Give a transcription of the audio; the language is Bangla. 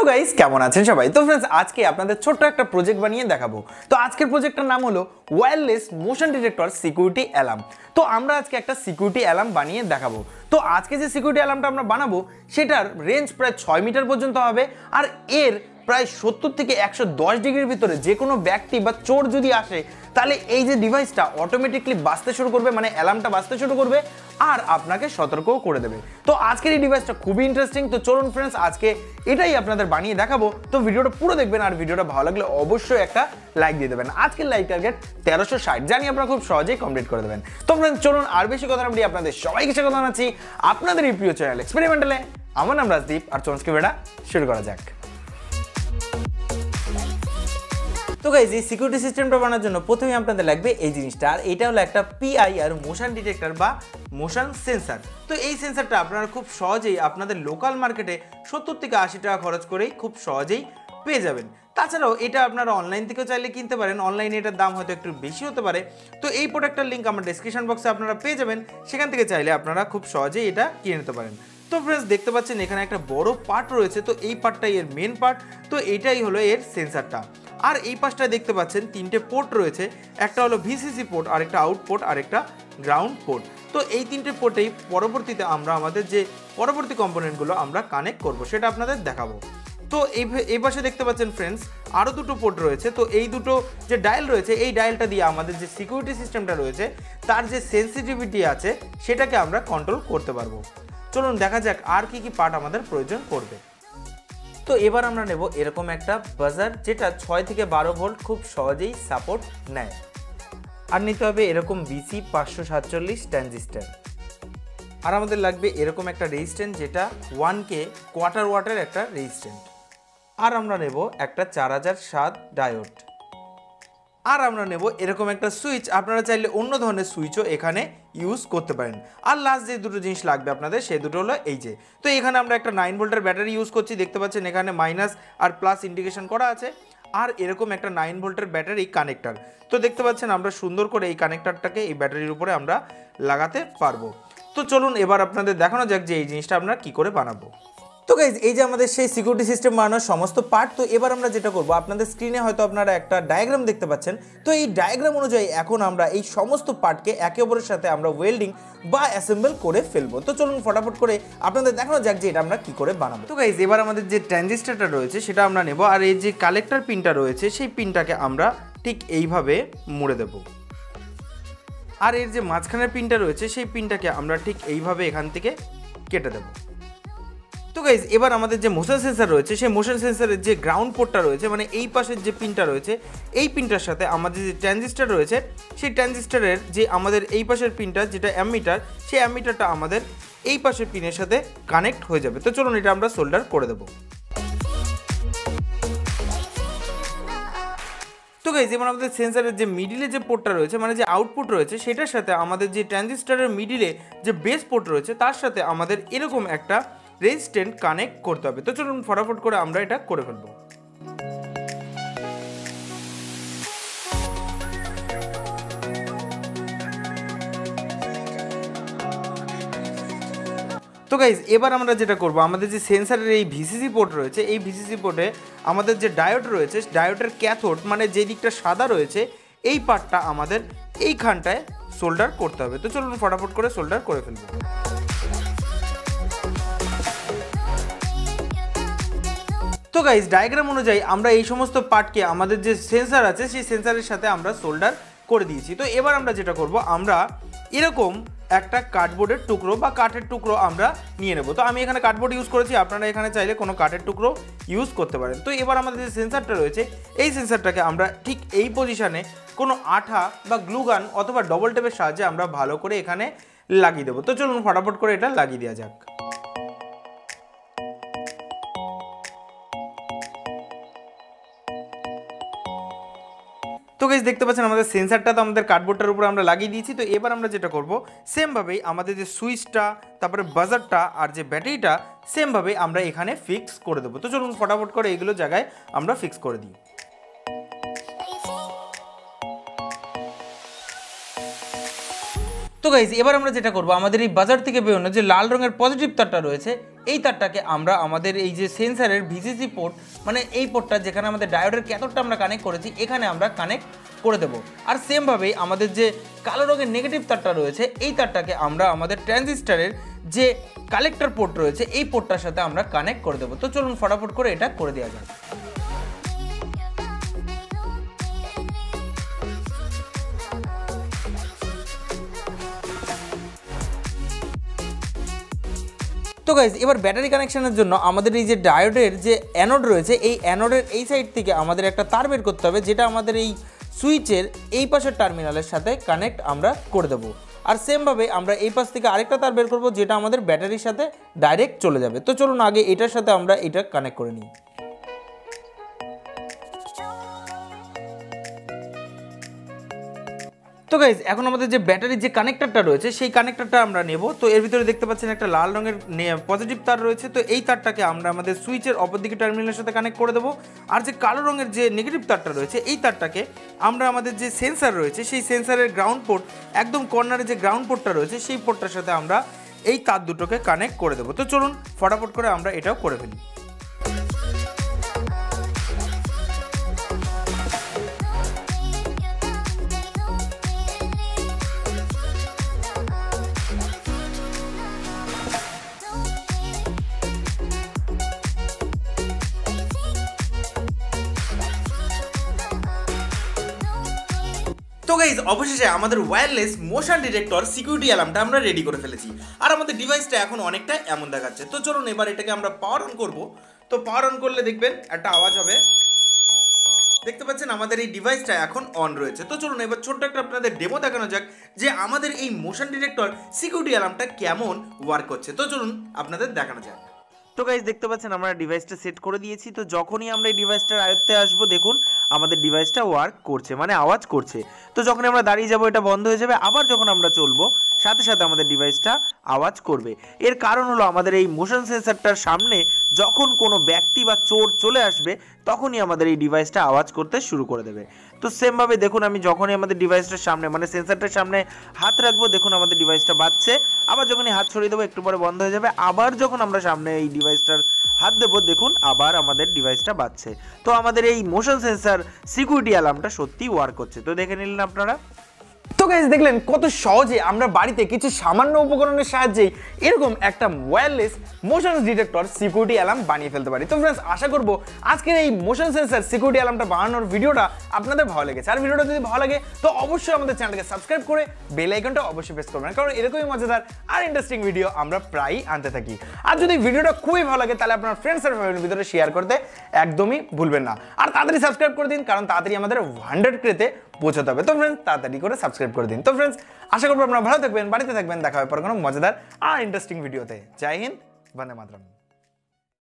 গাইস কেমন আছেন সবাই। তো फ्रेंड्स আজকে আপনাদের ছোট্ট একটা প্রজেক্ট বানিয়ে দেখাবো। তো আজকের প্রজেক্টটার নাম হলো wireless motion detector security alarm. তো আমরা আজকে একটা সিকিউরিটি অ্যালার্ম বানিয়ে দেখাবো। তো আজকে যে সিকিউরিটি অ্যালার্মটা আমরা বানাবো সেটার রেঞ্জ প্রায় 6 মিটার পর্যন্ত হবে, আর এর প্রায় 70 থেকে 110 ডিগ্রির ভিতরে যে কোনো ব্যক্তি বা চোর যদি আসে তাহলে এই যে ডিভাইসটা অটোমেটিকলি বাজতে শুরু করবে, মানে অ্যালার্মটা বাজতে শুরু করবে আর আপনাকে সতর্কও করে দেবে। তো আজকের এই ডিভাইসটা খুবই ইন্টারেস্টিং। তো চলুন ফ্রেন্ডস আজকে এটাই আপনাদের বানিয়ে দেখাবো। তো ভিডিওটা পুরো দেখবেন, আর ভিডিওটা ভালো লাগলে অবশ্যই একটা লাইক দিয়ে দেবেন। আজকের লাইক টার্গেট 1360, জানি আপনারা খুব সহজেই কমপ্লিট করে দেবেন। তো ফ্রেন্ডস চলুন আর বেশি কথা না বলি আপনাদের সবাইকে স্বাগত জানাচ্ছি আপনাদের এই প্রিয় চ্যানেল এক্সপেরিমেন্টালে। আমার নাম রাজদীপ, আর চলুন ভিডিওটা শুরু করা যাক। তো গাইজ এই সিকিউরিটি সিস্টেমটা বানানোর জন্য প্রথমে আপনাদের লাগবে এই জিনিসটা, আর এটা হলো একটা পিআইআর মোশন ডিটেক্টর বা মোশন সেন্সার। তো এই সেন্সারটা আপনারা খুব সহজেই আপনাদের লোকাল মার্কেটে 70 থেকে 80 টাকা খরচ করেই খুব সহজেই পেয়ে যাবেন। তাছাড়াও এটা আপনারা অনলাইন থেকেও চাইলে কিনতে পারেন, অনলাইনে এটার দাম হয়তো একটু বেশি হতে পারে। তো এই প্রোডাক্টটার লিঙ্ক আমার ডেসক্রিপশন বক্সে আপনারা পেয়ে যাবেন, সেখান থেকে চাইলে আপনারা খুব সহজেই এটা কিনে নিতে পারেন। তো ফ্রেন্ডস দেখতে পাচ্ছেন এখানে একটা বড় পার্ট রয়েছে, তো এই পার্টটাই এর মেন পার্ট। তো এইটাই হলো এর সেন্সারটা। আর এই পাশটায় দেখতে পাচ্ছেন তিনটে পোর্ট রয়েছে, একটা হলো ভিসিসি পোর্ট, আরেকটা আউট পোর্ট, আরেকটা গ্রাউন্ড পোর্ট। তো এই তিনটে পোর্টেই পরবর্তীতে আমরা আমাদের যে পরবর্তী কম্পোনেন্টগুলো আমরা কানেক্ট করব সেটা আপনাদের দেখাবো। তো এই পাশে দেখতে পাচ্ছেন ফ্রেন্ডস আরও দুটো পোর্ট রয়েছে। তো এই দুটো যে ডায়াল রয়েছে, এই ডায়ালটা দিয়ে আমাদের যে সিকিউরিটি সিস্টেমটা রয়েছে তার যে সেন্সিটিভিটি আছে সেটাকে আমরা কন্ট্রোল করতে পারবো। চলুন দেখা যাক আর কি কি পার্ট আমাদের প্রয়োজন পড়বে। তো এবার আমরা নেব এরকম একটা বাজার, যেটা 6 থেকে 12 ভোল্ট খুব সহজেই সাপোর্ট নেয়। আর নিতে হবে এরকম বিসি 547 ট্রানজিস্টর। আর আমাদের লাগবে এরকম একটা রেজিস্ট্যান্স, যেটা 1K কোয়ার্টার ওয়াটের একটা রেজিস্ট্যান্স। আর আমরা নেব একটা 4007 ডায়োড। আর আমরা নেব এরকম একটা সুইচ, আপনারা চাইলে অন্য ধরনের সুইচও এখানে ইউজ করতে পারেন। আর লাস্ট যে দুটো জিনিস লাগবে আপনাদের, সেই দুটো হলো এই যে। তো এখানে আমরা একটা 9 ভোল্টের ব্যাটারি ইউজ করছি, দেখতে পাচ্ছেন এখানে মাইনাস আর প্লাস ইন্ডিকেশন করা আছে। আর এরকম একটা 9 ভোল্টের ব্যাটারি কানেক্টর। তো দেখতে পাচ্ছেন আমরা সুন্দর করে এই কানেক্টরটাকে এই ব্যাটারির উপরে আমরা লাগাতে পারবো। তো চলুন এবার আপনাদের দেখানো যাক যে এই জিনিসটা আমরা কি করে বানাবো। তো গাইজ এই যে আমাদের সেই সিকিউরিটি সিস্টেম বানানোর সমস্ত পার্ট, তো এবার আমরা যেটা করবো, আপনাদের স্ক্রিনে হয়তো আপনারা একটা ডায়াগ্রাম দেখতে পাচ্ছেন। তো এই ডায়াগ্রাম অনুযায়ী এখন আমরা এই সমস্ত পার্টকে একে অপরের সাথে আমরা ওয়েল্ডিং বা অ্যাসেম্বল করে ফেলবো। তো চলুন ফটাফট করে আপনাদের দেখানো যাক যে এটা আমরা কি করে বানাবো। তো গাইজ এবার আমাদের যে ট্রানজিস্টরটা রয়েছে সেটা আমরা নেব, আর এই যে কালেক্টর পিনটা রয়েছে সেই পিনটাকে আমরা ঠিক এইভাবে মুড়ে দেব। আর এর যে মাঝখানের পিনটা রয়েছে সেই পিনটাকে আমরা ঠিক এইভাবে এখান থেকে কেটে দেবো। তো গাইজ এবার আমাদের যে মোশন সেন্সার রয়েছে সেই মোশন সেন্সারের যে গ্রাউন্ড পোর্টটা রয়েছে, মানে এই পাশের যে পিনটা রয়েছে, এই পিনটার সাথে আমাদের যে ট্রানজিস্টর রয়েছে সেই ট্রানজিস্টরের যে আমাদের এই পাশের পিনটা যেটা অ্যামিটার, সেই অ্যামিটারটা আমাদের এই পাশের পিনের সাথে কানেক্ট হয়ে যাবে। তো চলুন এটা আমরা সোল্ডার করে দেবো। তো গাইজ এবার আমাদের সেন্সারের যে মিডিলে যে পোর্টটা রয়েছে, মানে যে আউটপুট রয়েছে, সেটার সাথে আমাদের যে ট্রানজিস্টরের মিডিলে যে বেস পোর্ট রয়েছে তার সাথে আমাদের এরকম একটা রেজিস্ট্যান্স কানেক্ট করতে হবে। তো চলুন ফটাফট করে আমরা এটা করে ফেলবো। তো গাইজ এবার আমরা যেটা করব, আমাদের যে সেন্সারের এই ভিসিসি পোর্ট রয়েছে, এই ভিসিসি পোর্টে আমাদের যে ডায়োড রয়েছে, ডায়োডের ক্যাথোড মানে যে দিকটা সাদা রয়েছে, এই পার্টটা আমাদের এইখানটায় সোল্ডার করতে হবে। তো চলুন ফটাফট করে সোল্ডার করে ফেলবো। তো গাইজ ডায়াগ্রাম অনুযায়ী আমরা এই সমস্ত পার্টকে আমাদের যে সেন্সার আছে সেই সেন্সারের সাথে আমরা সোল্ডার করে দিয়েছি। তো এবার আমরা যেটা করব, আমরা এরকম একটা কার্ডবোর্ডের টুকরো বা কাঠের টুকরো আমরা নিয়ে নেব। তো আমি এখানে কার্ডবোর্ড ইউজ করেছি, আপনারা এখানে চাইলে কোনো কাঠের টুকরো ইউজ করতে পারেন। তো এবার আমাদের যে সেন্সারটা রয়েছে এই সেন্সারটাকে আমরা ঠিক এই পজিশানে কোনো আঠা বা গ্লুগান অথবা ডবল টেপের সাহায্যে আমরা ভালো করে এখানে লাগিয়ে দেবো। তো চলুন ফটাফট করে এটা লাগিয়ে দেওয়া যাক। তো গাইজ দেখতে পাচ্ছেন আমাদের সেন্সারটা তো আমাদের কার্ডবোর্ডটার উপরে আমরা লাগিয়ে দিয়েছি। তো এবার আমরা যেটা করব, সেমভাবেই আমাদের যে সুইচটা, তারপরে বাজারটা আর যে ব্যাটারিটা সেমভাবেই আমরা এখানে ফিক্স করে দেবো। তো চলুন ফটাফট করে এইগুলো জায়গায় আমরা ফিক্স করে দিই। তো তো গাইজ এবার আমরা যেটা করব, আমাদের এই বাজার থেকে বেরোনো যে লাল রঙের পজিটিভ তারটা রয়েছে এই তারটাকে আমরা আমাদের এই যে সেন্সারের ভিসিসি পোর্ট, মানে এই পোর্টটা যেখানে আমাদের ডায়োডের ক্যাথোডটা আমরা কানেক্ট করেছি এখানে আমরা কানেক্ট করে দেবো। আর সেমভাবেই আমাদের যে কালো রঙের নেগেটিভ তারটা রয়েছে এই তারটাকে আমরা আমাদের ট্রানজিস্টারের যে কালেক্টর পোর্ট রয়েছে এই পোর্টটার সাথে আমরা কানেক্ট করে দেবো। তো চলুন ফটাফট করে এটা করে দেওয়া যাক। তো গাইজ এবার ব্যাটারি কানেকশনের জন্য আমাদের এই যে ডায়োডের যে অ্যানোড রয়েছে এই অ্যানোডের এই সাইড থেকে আমাদের একটা তার বের করতে হবে, যেটা আমাদের এই সুইচের এই পাশের টার্মিনালের সাথে কানেক্ট আমরা করে দেবো। আর সেমভাবে আমরা এই পাশ থেকে আরেকটা তার বের করবো যেটা আমাদের ব্যাটারির সাথে ডাইরেক্ট চলে যাবে। তো চলুন আগে এটার সাথে আমরা এটা কানেক্ট করে নিই। তো গাইজ এখন আমাদের যে ব্যাটারির যে কানেক্টরটা রয়েছে সেই কানেক্টরটা আমরা নেব। তো এর ভিতরে দেখতে পাচ্ছেন একটা লাল রঙের পজিটিভ তার রয়েছে, তো এই তারটাকে আমরা আমাদের সুইচের অপর দিকে টার্মিনালের সাথে কানেক্ট করে দেবো। আর যে কালো রঙের যে নেগেটিভ তারটা রয়েছে এই তারটাকে আমরা আমাদের যে সেন্সার রয়েছে সেই সেন্সারের গ্রাউন্ড পোর্ট, একদম কর্নারে যে গ্রাউন্ড পোর্টটা রয়েছে সেই পোর্টটার সাথে আমরা এই তার দুটোকে কানেক্ট করে দেবো। তো চলুন ফটাফট করে আমরা এটাও করে ফেলি। তো গাইজ অবশেষে আমাদের ওয়্যারলেস মোশন ডিটেক্টর সিকিউরিটি অ্যালার্মটা আমরা রেডি করে ফেলেছি, আর আমাদের ডিভাইসটা এখন অনেকটা এমন দেখাচ্ছে। তো চলুন এবার এটাকে আমরা পাওয়ার অন করব। তো পাওয়ার অন করলে দেখবেন একটা আওয়াজ হবে, দেখতে পাচ্ছেন আমাদের এই ডিভাইসটা এখন অন রয়েছে। তো চলুন এবার ছোট্ট একটা আপনাদের ডেমো দেখানো যাক যে আমাদের এই মোশন ডিটেক্টর সিকিউরিটি অ্যালার্মটা কেমন ওয়ার্ক করছে। তো চলুন আপনাদের দেখানো যাক। তো গাইজ দেখতে পাচ্ছেন আমরা ডিভাইসটা সেট করে দিয়েছি। তো যখনই আমরা এই ডিভাইসটার আয়ত্তে আসবো দেখুন আমাদের ডিভাইসটা ওয়ার্ক করছে, মানে আওয়াজ করছে। তো যখন আমরা দাঁড়িয়ে যাবো এটা বন্ধ হয়ে যাবে, আবার যখন আমরা চলবো সাথে সাথে আমাদের ডিভাইসটা আওয়াজ করবে। এর কারণ হলো আমাদের এই মোশন সেন্সরটার সামনে যখন কোনো ব্যক্তি বা চোর চলে আসবে তখনই আমাদের এই ডিভাইসটা আওয়াজ করতে শুরু করে দেবে। তো সেমভাবে দেখুন আমি যখনই আমাদের ডিভাইসটার সামনে মানে সেন্সরটার সামনে হাত রাখবো দেখুন আমাদের ডিভাইসটা বাজছে, আবার যখনই হাত ছড়িয়ে দেবো একটু পরে বন্ধ হয়ে যাবে, আবার যখন আমরা সামনে এই ডিভাইসটার হাত দেবো দেখুন আবার আমাদের ডিভাইসটা বাজছে। তো আমাদের এই মোশন সেন্সর সিকিউরিটি অ্যালার্মটা সত্যি ওয়ার্ক করছে। তো দেখে নিলেন আপনারা। তো গাইজ দেখলেন কত সহজে আমরা বাড়িতে কিছু সামান্য উপকরণের সাহায্যেই এরকম একটা wireless motion detector security alarm বানিয়ে ফেলতে পারি। তো ফ্রেন্ডস আশা করবো আজকের এই মোশন সেন্সর সিকিউরিটি অ্যালার্মটা বানানোর ভিডিওটা আপনাদের ভালো লেগেছে। আর ভিডিওটা যদি ভালো লাগে তো অবশ্যই আমাদের চ্যানেলকে সাবস্ক্রাইব করে বেল আইকনটা অবশ্যই প্রেস করবেন, কারণ এরকমই মজাদার আর ইন্টারেস্টিং ভিডিও আমরা প্রায়ই আনতে থাকি। আর যদি ভিডিওটা খুবই ভালো লাগে তাহলে আপনার ফ্রেন্ডস আর ফ্যামিলির ভিতরে শেয়ার করতে একদমই ভুলবেন না। আর তাড়াতাড়ি সাবস্ক্রাইব করে দিন, কারণ তাড়াতাড়ি আমাদের 100K-তে পৌঁছাতে হবে। তো ফ্রেন্ডস তাড়াতাড়ি করে সাবস্ক্রাইব করে দিন। তো ফ্রেন্ডস আশা করবো আপনারা ভালো থাকবেন, বাড়িতে থাকবেন, দেখা হবে পর কোনো মজাদার আর ইন্টারেস্টিং ভিডিওতে। জয় হিন্দ, বন্দে মাতরম।